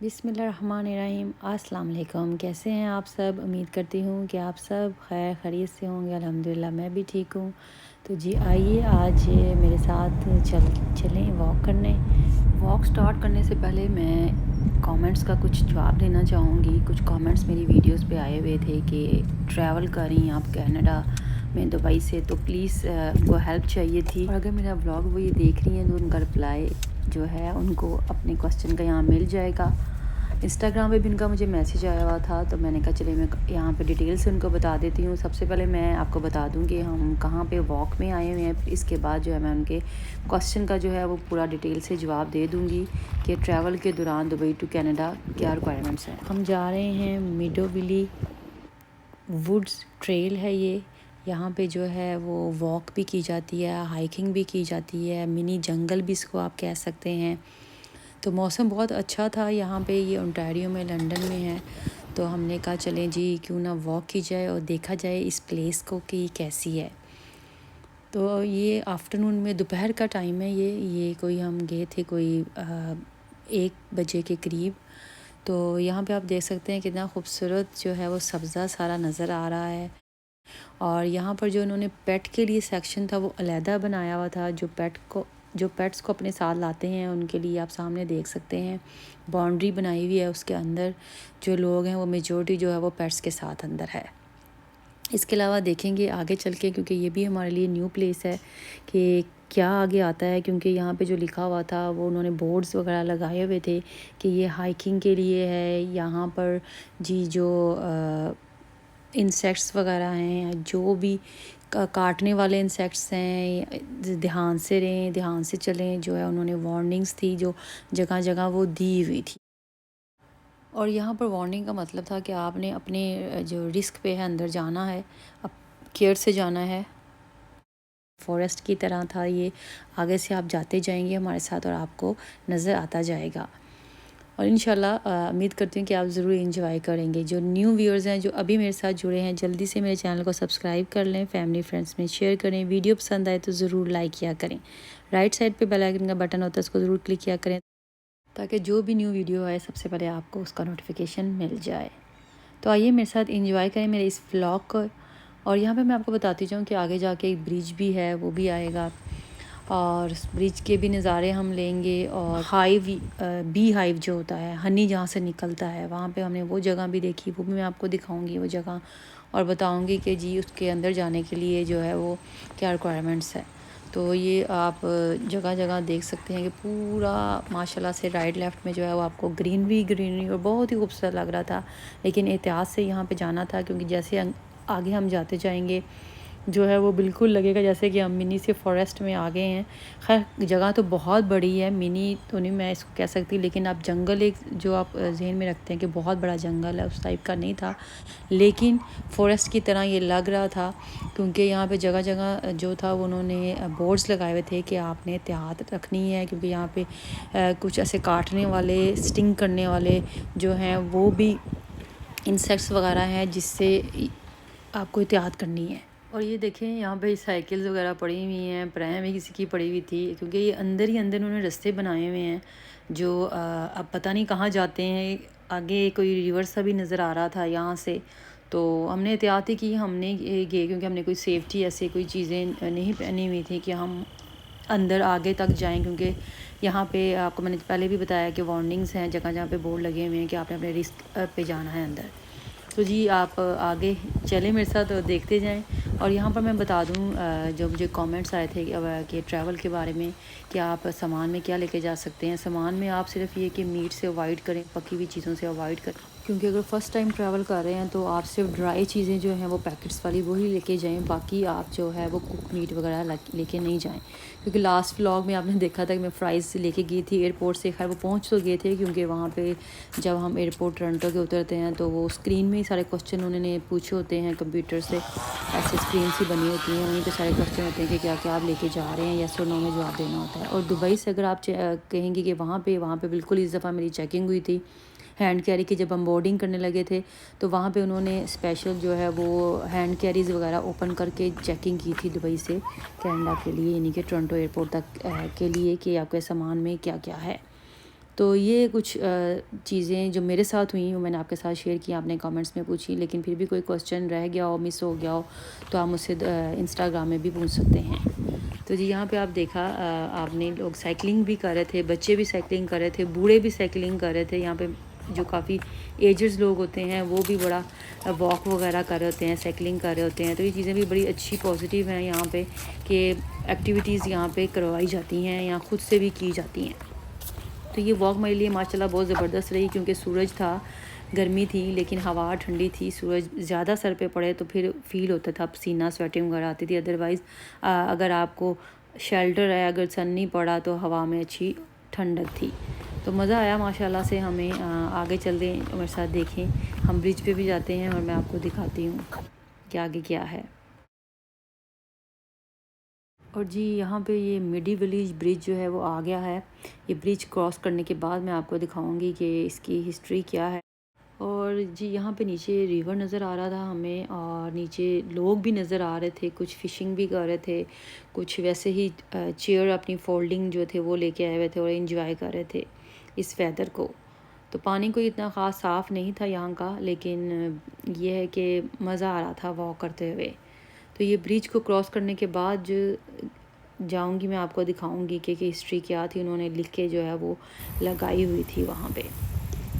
बिस्मिल्लाहिर्रहमानिर्रहीम। अस्सलाम वालेकुम। कैसे हैं आप सब? उम्मीद करती हूँ कि आप सब खैर खैरियत से होंगे। अल्हम्दुलिल्लाह मैं भी ठीक हूँ। तो जी आइए आज मेरे साथ चलें वॉक करने। वॉक स्टार्ट करने से पहले मैं कमेंट्स का कुछ जवाब देना चाहूँगी। कुछ कमेंट्स मेरी वीडियोस पे आए हुए थे कि ट्रैवल करें आप कनाडा में दुबई से, तो प्लीज़ उनको हेल्प चाहिए थी। और अगर मेरा व्लॉग वो ये देख रही हैं तो उनका रिप्लाई जो है उनको अपने क्वेश्चन का यहाँ मिल जाएगा। इंस्टाग्राम पे भी उनका मुझे मैसेज आया हुआ था, तो मैंने कहा चलिए मैं यहाँ पे डिटेल से उनको बता देती हूँ। सबसे पहले मैं आपको बता दूँ कि हम कहाँ पे वॉक में आए हुए हैं। इसके बाद जो है मैं उनके क्वेश्चन का जो है वो पूरा डिटेल से जवाब दे दूँगी कि ट्रैवल के दौरान दुबई टू कनाडा क्या रिक्वायरमेंट्स हैं। हम जा रहे हैं मिडोविली वुड्स ट्रेल है ये। यहाँ पे जो है वो वॉक भी की जाती है, हाइकिंग भी की जाती है, मिनी जंगल भी इसको आप कह सकते हैं। तो मौसम बहुत अच्छा था यहाँ पे, ये ओंटारियो में लंदन में है। तो हमने कहा चलें जी क्यों ना वॉक की जाए और देखा जाए इस प्लेस को कि कैसी है। तो ये आफ्टरनून में दोपहर का टाइम है। ये कोई हम गए थे कोई 1 बजे के करीब। तो यहाँ पे आप देख सकते हैं कितना खूबसूरत जो है वो सब्ज़ा सारा नज़र आ रहा है। और यहाँ पर जो इन्होंने पेट के लिए सेक्शन था वो अलहदा बनाया हुआ था। जो पेट्स को अपने साथ लाते हैं उनके लिए आप सामने देख सकते हैं बाउंड्री बनाई हुई है। उसके अंदर जो लोग हैं वो मेजॉरिटी जो है वो पेट्स के साथ अंदर है। इसके अलावा देखेंगे आगे चल के, क्योंकि ये भी हमारे लिए न्यू प्लेस है कि क्या आगे आता है। क्योंकि यहाँ पे जो लिखा हुआ था वो उन्होंने बोर्ड्स वगैरह लगाए हुए थे कि ये हाइकिंग के लिए है। यहाँ पर जी जो इंसेक्ट्स वगैरह हैं, जो भी काटने वाले इंसेक्ट्स हैं, ध्यान से रहें, ध्यान से चलें, जो है उन्होंने वार्निंग्स थी जो जगह जगह वो दी हुई थी। और यहाँ पर वार्निंग का मतलब था कि आपने अपने जो रिस्क पे है अंदर जाना है, अब केयर से जाना है। फॉरेस्ट की तरह था ये, आगे से आप जाते जाएंगे हमारे साथ और आपको नज़र आता जाएगा। और इंशाल्लाह उम्मीद करती हूँ कि आप ज़रूर एंजॉय करेंगे। जो न्यू व्यूअर्स हैं जो अभी मेरे साथ जुड़े हैं, जल्दी से मेरे चैनल को सब्सक्राइब कर लें, फैमिली फ्रेंड्स में शेयर करें। वीडियो पसंद आए तो ज़रूर लाइक किया करें। राइट साइड पे बेल आइकन का बटन होता है, उसको ज़रूर क्लिक किया करें ताकि जो भी न्यू वीडियो आए सबसे पहले आपको उसका नोटिफिकेशन मिल जाए। तो आइए मेरे साथ एंजॉय करें मेरे इस व्लॉग को। और यहाँ पे मैं आपको बताती जाऊँ कि आगे जाके एक ब्रिज भी है, वो भी आएगा और ब्रिज के भी नज़ारे हम लेंगे। और बी हाइव जो होता है, हनी जहाँ से निकलता है, वहाँ पे हमने वो जगह भी देखी, वो भी मैं आपको दिखाऊंगी वो जगह और बताऊंगी कि जी उसके अंदर जाने के लिए जो है वो क्या रिक्वायरमेंट्स है। तो ये आप जगह जगह देख सकते हैं कि पूरा माशाल्लाह से राइट लेफ़्ट में जो है वो आपको ग्रीनरी और बहुत ही खूबसूरत लग रहा था। लेकिन एहतियात से यहाँ पे जाना था, क्योंकि जैसे आगे हम जाते जाएंगे जो है वो बिल्कुल लगेगा जैसे कि हम मिनी से फॉरेस्ट में आ गए हैं। खैर जगह तो बहुत बड़ी है, मिनी तो नहीं मैं इसको कह सकती, लेकिन आप जंगल एक जो आप जहन में रखते हैं कि बहुत बड़ा जंगल है, उस टाइप का नहीं था। लेकिन फॉरेस्ट की तरह ये लग रहा था, क्योंकि यहाँ पे जगह जगह जो था वो उन्होंने बोर्ड्स लगाए हुए थे कि आपने एहतियात रखनी है, क्योंकि यहाँ पे कुछ ऐसे काटने वाले, स्टिंग करने वाले जो हैं वो भी इंसेक्ट्स वगैरह हैं, जिससे आपको एहतियात करनी है। और ये देखें यहाँ पे साइकिल्स वगैरह पड़ी हुई हैं, प्रैम भी किसी की पड़ी हुई थी, क्योंकि ये अंदर ही अंदर उन्होंने रास्ते बनाए हुए हैं जो अब पता नहीं कहाँ जाते हैं। आगे कोई रिवर सा भी नज़र आ रहा था यहाँ से, तो हमने एहतियात ही की, हमने गए क्योंकि हमने कोई सेफ्टी ऐसे कोई चीज़ें नहीं पहनी हुई थी कि हम अंदर आगे तक जाएं। क्योंकि यहाँ पे आपको मैंने पहले भी बताया कि वार्निंग्स हैं जगह जहाँ पे बोर्ड लगे हुए हैं कि आपने अपने रिस्क पे जाना है अंदर। तो जी आप आगे चलें मेरे साथ और देखते जाएं। और यहाँ पर मैं बता दूँ जो मुझे कमेंट्स आए थे कि ट्रैवल के बारे में कि आप सामान में क्या लेके जा सकते हैं। सामान में आप सिर्फ ये कि मीट से अवॉइड करें, पकी हुई चीज़ों से अवॉइड करें, क्योंकि अगर फ़र्स्ट टाइम ट्रैवल कर रहे हैं तो आप सिर्फ ड्राई चीज़ें जो हैं वो पैकेट्स वाली वही लेके जाएं। बाकी आप जो है वो कुक मीट वगैरह लेके नहीं जाएं, क्योंकि लास्ट व्लॉग में आपने देखा था कि मैं फ़्राइज़ लेके गई थी एयरपोर्ट से। खैर वो पहुँच तो गए थे, क्योंकि वहाँ पे जब हम एयरपोर्ट टोरंटो के उतरते हैं तो वो स्क्रीन में ही सारे क्वेश्चन उन्होंने पूछे होते हैं कंप्यूटर से, ऐसे स्क्रीन सी बनी होती हैं, वहीं पे सारे क्वेश्चन होते हैं कि क्या क्या आप लेके जा रहे हैं, येस और नो में जवाब देना होता है। और दुबई से अगर आप कहेंगे कि वहाँ पे बिल्कुल इस दफ़ा मेरी चेकिंग हुई थी हैंड कैरी की। जब हम बोर्डिंग करने लगे थे तो वहाँ पे उन्होंने स्पेशल जो है वो हैंड कैरीज़ वगैरह ओपन करके चेकिंग की थी दुबई से कनाडा के लिए, यानी कि टोरंटो एयरपोर्ट तक के लिए, कि आपके सामान में क्या क्या है। तो ये कुछ चीज़ें जो मेरे साथ हुई वो मैंने आपके साथ शेयर की, आपने कमेंट्स में पूछी। लेकिन फिर भी कोई क्वेश्चन रह गया हो, मिस हो गया हो, तो आप मुझसे इंस्टाग्राम में भी पूछ सकते हैं। तो जी यहाँ पे आप देखा आपने लोग साइकिलिंग भी कर रहे थे, बच्चे भी साइकिलिंग कर रहे थे, बूढ़े भी साइकिलिंग कर रहे थे। यहाँ पे जो काफ़ी एजर्स लोग होते हैं वो भी बड़ा वॉक वगैरह कर रहे होते हैं, साइकिलिंग कर रहे होते हैं। तो ये चीज़ें भी बड़ी अच्छी पॉजिटिव हैं यहाँ पे कि एक्टिविटीज़ यहाँ पे करवाई जाती हैं या ख़ुद से भी की जाती हैं। तो ये वॉक मेरे लिए माशाल्लाह बहुत ज़बरदस्त रही, क्योंकि सूरज था, गर्मी थी लेकिन हवा ठंडी थी। सूरज ज़्यादा सर पे पड़े तो फिर फ़ील होता था, पसीना स्वेटिंग वगैरह आती थी। अदरवाइज़ अगर आपको शेल्टर है, अगर सन नहीं पड़ा तो हवा में अच्छी ठंडक थी। तो मज़ा आया माशाल्लाह से हमें। आगे चलते हैं, मेरे साथ देखें, हम ब्रिज पे भी जाते हैं और मैं आपको दिखाती हूँ कि आगे क्या है। और जी यहाँ पे ये मिडी विलेज ब्रिज जो है वो आ गया है। ये ब्रिज क्रॉस करने के बाद मैं आपको दिखाऊंगी कि इसकी हिस्ट्री क्या है। और जी यहाँ पे नीचे रिवर नज़र आ रहा था हमें, और नीचे लोग भी नज़र आ रहे थे, कुछ फ़िशिंग भी कर रहे थे, कुछ वैसे ही चेयर अपनी फोल्डिंग जो थे वो लेके आए हुए थे और एंजॉय कर रहे थे इस वेदर को। तो पानी कोई इतना ख़ास साफ़ नहीं था यहाँ का, लेकिन ये है कि मज़ा आ रहा था वॉक करते हुए। तो ये ब्रिज को क्रॉस करने के बाद जो जाऊँगी मैं आपको दिखाऊँगी कि हिस्ट्री क्या थी, उन्होंने लिख के जो है वो लगाई हुई थी वहाँ पे।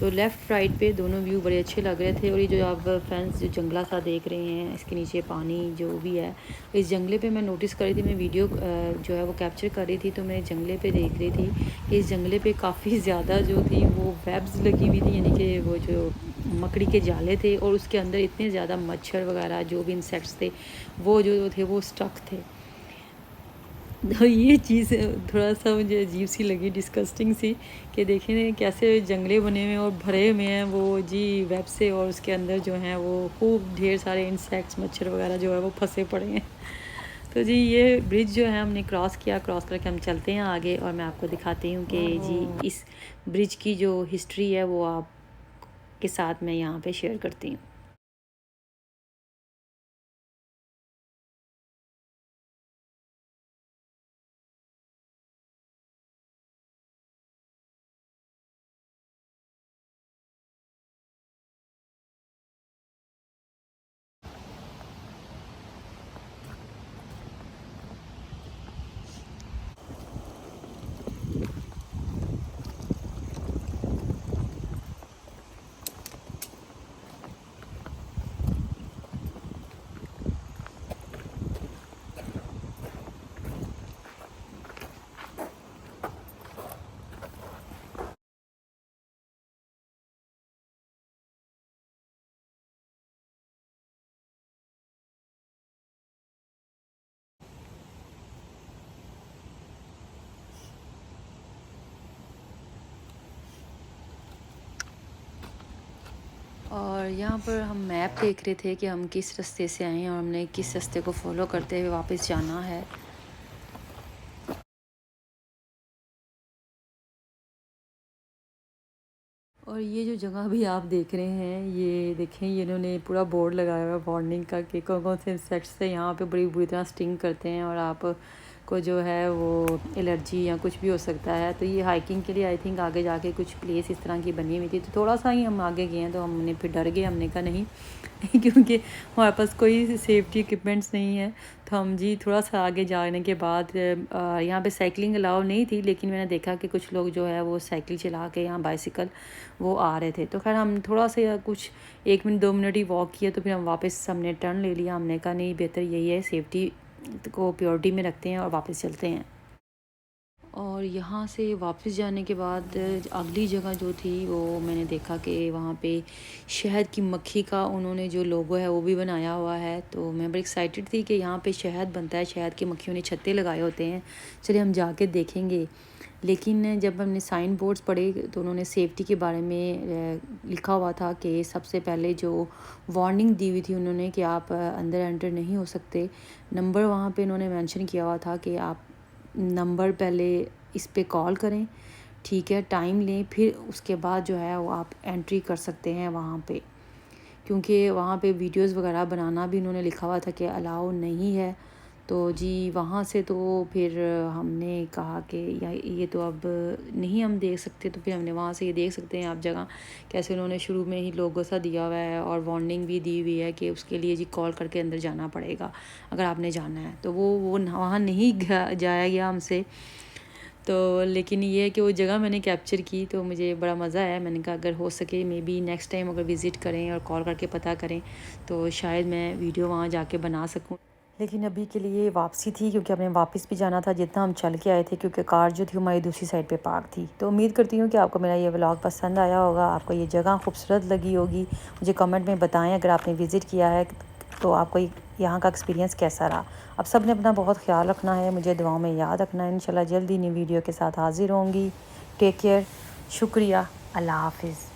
तो लेफ़्ट राइट पे दोनों व्यू बड़े अच्छे लग रहे थे। और ये जो आप फ्रेंड्स जो जंगला सा देख रहे हैं, इसके नीचे पानी जो भी है, इस जंगले पे मैं नोटिस कर रही थी, मैं वीडियो जो है वो कैप्चर कर रही थी, तो मैं जंगले पे देख रही थी कि इस जंगले पे काफ़ी ज़्यादा जो थी वो वेब्स लगी हुई थी, यानी कि वो जो मकड़ी के जाले थे, और उसके अंदर इतने ज़्यादा मच्छर वगैरह जो भी इंसेक्ट्स थे वो जो थे वो स्टक थे। तो ये चीज़ थोड़ा सा मुझे अजीब सी लगी, डिस्गस्टिंग सी, कि देखें कैसे जंगले बने हुए हैं और भरे हुए हैं वो जी वेब से, और उसके अंदर जो हैं वो खूब ढेर सारे इंसेक्ट्स मच्छर वगैरह जो है वो फंसे पड़े हैं। तो जी ये ब्रिज जो है हमने क्रॉस किया, क्रॉस करके हम चलते हैं आगे, और मैं आपको दिखाती हूँ कि जी इस ब्रिज की जो हिस्ट्री है वो आप के साथ मैं यहाँ पे शेयर करती हूँ। और यहाँ पर हम मैप देख रहे थे कि हम किस रास्ते से आए हैं और हमने किस रास्ते को फॉलो करते हुए वापस जाना है। और ये जो जगह भी आप देख रहे हैं, ये देखें, ये इन्होंने पूरा बोर्ड लगाया हुआ है वार्निंग का कि कौन कौन से इंसेक्ट्स से यहाँ पे बड़ी बुरी तरह स्टिंग करते हैं और आप को जो है वो एलर्जी या कुछ भी हो सकता है। तो ये हाइकिंग के लिए आई थिंक आगे जाके कुछ प्लेस इस तरह की बनी हुई थी, तो थोड़ा सा ही हम आगे गए हैं तो हमने फिर डर गए, हमने कहा नहीं क्योंकि हमारे पास कोई सेफ्टी इक्विपमेंट्स नहीं है। तो हम जी थोड़ा सा आगे जाने के बाद यहाँ पे साइकिलिंग अलाउ नहीं थी, लेकिन मैंने देखा कि कुछ लोग जो है वो साइकिल चला के यहाँ बाइसिकल वो आ रहे थे। तो खैर हम थोड़ा सा कुछ 1 मिनट 2 मिनट ही वॉक किया, तो फिर हम वापस हमने टर्न ले लिया। हमने कहा नहीं, बेहतर यही है, सेफ्टी को प्योरिटी में रखते हैं और वापस चलते हैं। और यहाँ से वापस जाने के बाद अगली जगह जो थी वो मैंने देखा कि वहाँ पे शहद की मक्खी का उन्होंने जो लोगो है वो भी बनाया हुआ है। तो मैं बड़ी एक्साइटेड थी कि यहाँ पे शहद बनता है, शहद की मक्खियों ने छत्ते लगाए होते हैं, चलिए हम जाके देखेंगे। लेकिन जब हमने साइन बोर्ड्स पढ़े तो उन्होंने सेफ्टी के बारे में लिखा हुआ था कि सबसे पहले जो वार्निंग दी हुई थी उन्होंने कि आप अंदर एंटर नहीं हो सकते। नंबर वहाँ पे उन्होंने मेंशन किया हुआ था कि आप नंबर पहले इस पे कॉल करें, ठीक है, टाइम लें, फिर उसके बाद जो है वो आप एंट्री कर सकते हैं वहाँ पे, क्योंकि वहाँ पे वीडियोस वगैरह बनाना भी उन्होंने लिखा हुआ था कि अलाउ नहीं है। तो जी वहाँ से तो फिर हमने कहा कि या ये तो अब नहीं हम देख सकते, तो फिर हमने वहाँ से ये देख सकते हैं आप जगह कैसे उन्होंने शुरू में ही लोगो सा दिया हुआ है और वार्निंग भी दी हुई है कि उसके लिए जी कॉल करके अंदर जाना पड़ेगा अगर आपने जाना है। तो वो वहाँ नहीं जाया गया हमसे। तो लेकिन ये है कि वो जगह मैंने कैप्चर की तो मुझे बड़ा मज़ा आया। मैंने कहा अगर हो सके मे बी नेक्स्ट टाइम अगर विज़िट करें और कॉल करके पता करें तो शायद मैं वीडियो वहाँ जाके बना सकूँ। लेकिन अभी के लिए वापसी थी क्योंकि हमें वापस भी जाना था जितना हम चल के आए थे, क्योंकि कार जो थी हमारी दूसरी साइड पे पार्क थी। तो उम्मीद करती हूँ कि आपको मेरा ये व्लॉग पसंद आया होगा, आपको ये जगह खूबसूरत लगी होगी। मुझे कमेंट में बताएं अगर आपने विज़िट किया है तो आपको यहाँ का एक्सपीरियंस कैसा रहा। अब सब ने अपना बहुत ख्याल रखना है, मुझे दुआओं में याद रखना है। इंशाल्लाह जल्दी नई वीडियो के साथ हाज़िर होंगी। टेक केयर, शुक्रिया, अल्लाह हाफ़िज़।